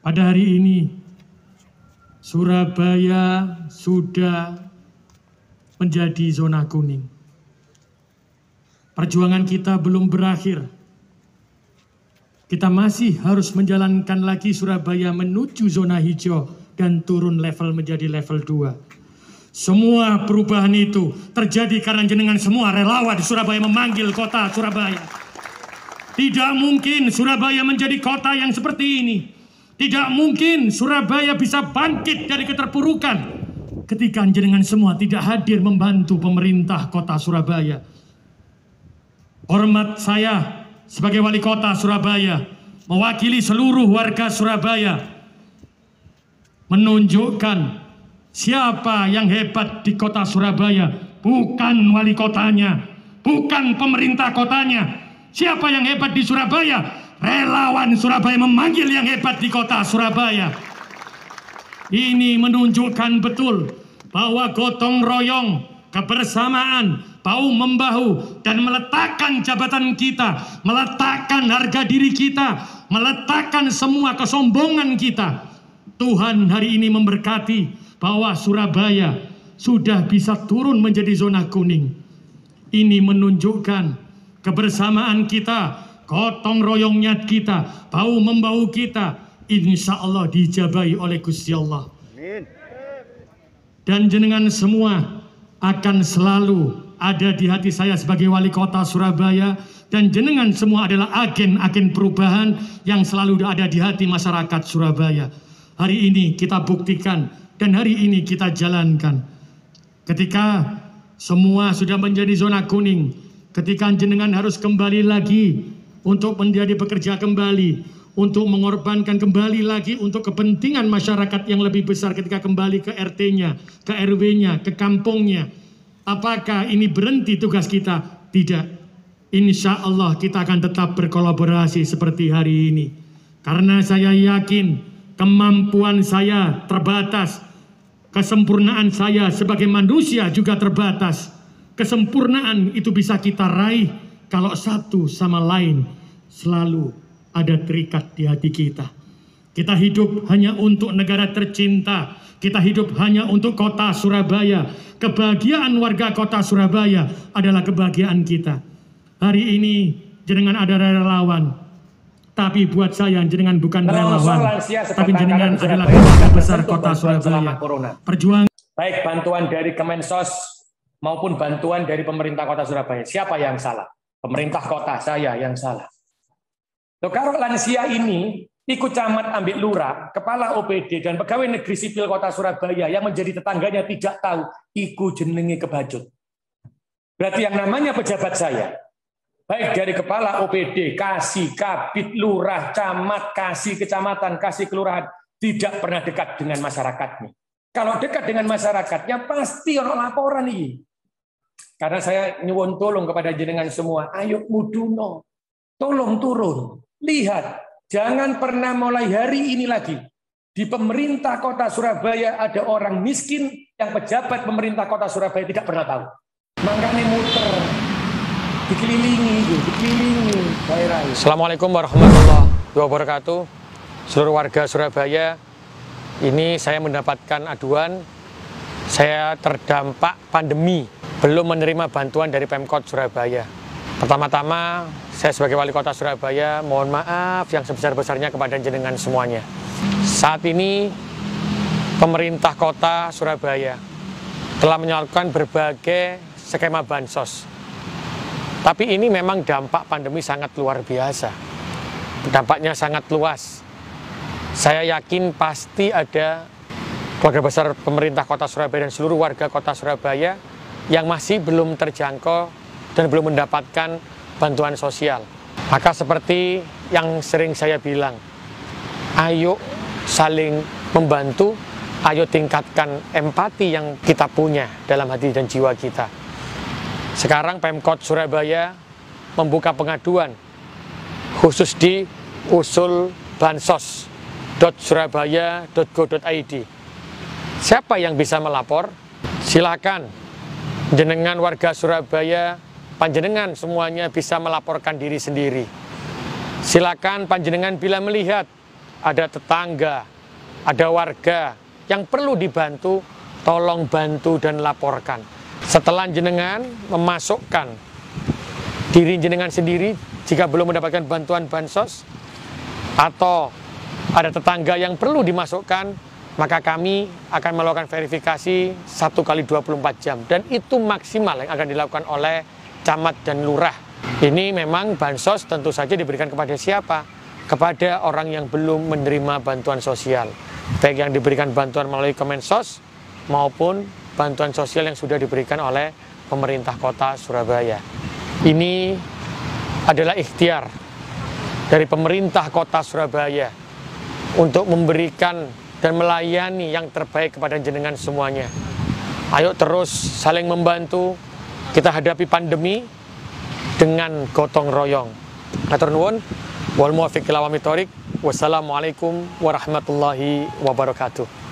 Pada hari ini, Surabaya sudah menjadi zona kuning. Perjuangan kita belum berakhir. Kita masih harus menjalankan lagi Surabaya menuju zona hijau dan turun level menjadi level 2. Semua perubahan itu terjadi karena jenengan semua relawan di Surabaya memanggil kota Surabaya. Tidak mungkin Surabaya menjadi kota yang seperti ini. Tidak mungkin Surabaya bisa bangkit dari keterpurukan ketika jenengan semua tidak hadir membantu pemerintah kota Surabaya. Hormat saya sebagai wali kota Surabaya, mewakili seluruh warga Surabaya, menunjukkan siapa yang hebat di kota Surabaya. Bukan wali kotanya, bukan pemerintah kotanya. Siapa yang hebat di Surabaya? Relawan Surabaya memanggil yang hebat di kota Surabaya. Ini menunjukkan betul bahwa gotong royong, kebersamaan, bahu-membahu, dan meletakkan jabatan kita, meletakkan harga diri kita, meletakkan semua kesombongan kita. Tuhan hari ini memberkati bahwa Surabaya sudah bisa turun menjadi zona kuning. Ini menunjukkan kebersamaan kita, gotong royongnya kita, bahu-membahu kita, insya Allah dijabahi oleh Gusti Allah. Amin. Dan jenengan semua akan selalu ada di hati saya sebagai wali kota Surabaya, dan jenengan semua adalah agen-agen perubahan yang selalu ada di hati masyarakat Surabaya. Hari ini kita buktikan dan hari ini kita jalankan. Ketika semua sudah menjadi zona kuning, ketika jenengan harus kembali lagi untuk menjadi pekerja kembali, untuk mengorbankan kembali lagi untuk kepentingan masyarakat yang lebih besar ketika kembali ke RT-nya, ke RW-nya, ke kampungnya. Apakah ini berhenti tugas kita? Tidak. Insya Allah kita akan tetap berkolaborasi seperti hari ini. Karena saya yakin kemampuan saya terbatas. Kesempurnaan saya sebagai manusia juga terbatas. Kesempurnaan itu bisa kita raih kalau satu sama lain selalu ada terikat di hati kita. Kita hidup hanya untuk negara tercinta. Kita hidup hanya untuk kota Surabaya. Kebahagiaan warga kota Surabaya adalah kebahagiaan kita. Hari ini jenengan ada relawan. Tapi buat saya jenengan bukan relawan. Tapi jenengan adalah keluarga besar kota Surabaya. Perjuangan. Baik bantuan dari Kemensos maupun bantuan dari pemerintah kota Surabaya. Siapa yang salah? Pemerintah kota, saya yang salah. Loh, kalau lansia ini ikut camat ambil lurah, kepala OPD dan pegawai negeri sipil kota Surabaya yang menjadi tetangganya tidak tahu, iku jenenge kebajut. Berarti yang namanya pejabat saya, baik dari kepala OPD, kasih, kabid, lurah, camat, kasih kecamatan, kasih kelurahan, tidak pernah dekat dengan masyarakatnya. Kalau dekat dengan masyarakatnya, pasti orang laporan ini. Karena saya nyuwun tolong kepada jenengan semua, ayo muduno, tolong turun. Lihat, jangan pernah mulai hari ini lagi. Di pemerintah kota Surabaya ada orang miskin yang pejabat pemerintah kota Surabaya tidak pernah tahu. Makanya muter, dikelilingi daerah. Assalamualaikum warahmatullahi wabarakatuh. Seluruh warga Surabaya, ini saya mendapatkan aduan, saya terdampak pandemi, belum menerima bantuan dari Pemkot Surabaya. Pertama-tama, saya sebagai wali kota Surabaya, mohon maaf yang sebesar-besarnya kepada jenengan semuanya. Saat ini, pemerintah kota Surabaya telah menyalurkan berbagai skema bansos. Tapi ini memang dampak pandemi sangat luar biasa. Dampaknya sangat luas. Saya yakin pasti ada keluarga besar pemerintah kota Surabaya dan seluruh warga kota Surabaya yang masih belum terjangkau dan belum mendapatkan bantuan sosial. Maka seperti yang sering saya bilang, ayo saling membantu, ayo tingkatkan empati yang kita punya dalam hati dan jiwa kita. Sekarang Pemkot Surabaya membuka pengaduan khusus di usulbansos.surabaya.go.id. Siapa yang bisa melapor? Silakan jenengan warga Surabaya, panjenengan semuanya bisa melaporkan diri sendiri. Silakan panjenengan bila melihat ada tetangga, ada warga yang perlu dibantu, tolong bantu dan laporkan. Setelah jenengan memasukkan diri jenengan sendiri, jika belum mendapatkan bantuan bansos, atau ada tetangga yang perlu dimasukkan, maka kami akan melakukan verifikasi 1x24 jam. Dan itu maksimal yang akan dilakukan oleh camat dan lurah. Ini memang bansos tentu saja diberikan kepada siapa? Kepada orang yang belum menerima bantuan sosial. Baik yang diberikan bantuan melalui Kemensos maupun bantuan sosial yang sudah diberikan oleh pemerintah kota Surabaya. Ini adalah ikhtiar dari pemerintah kota Surabaya untuk memberikan dan melayani yang terbaik kepada jenengan semuanya. Ayo terus saling membantu, kita hadapi pandemi dengan gotong royong. Matur nuwun, wal muwaffiq ila aqwamit thoriq. Wassalamualaikum warahmatullahi wabarakatuh.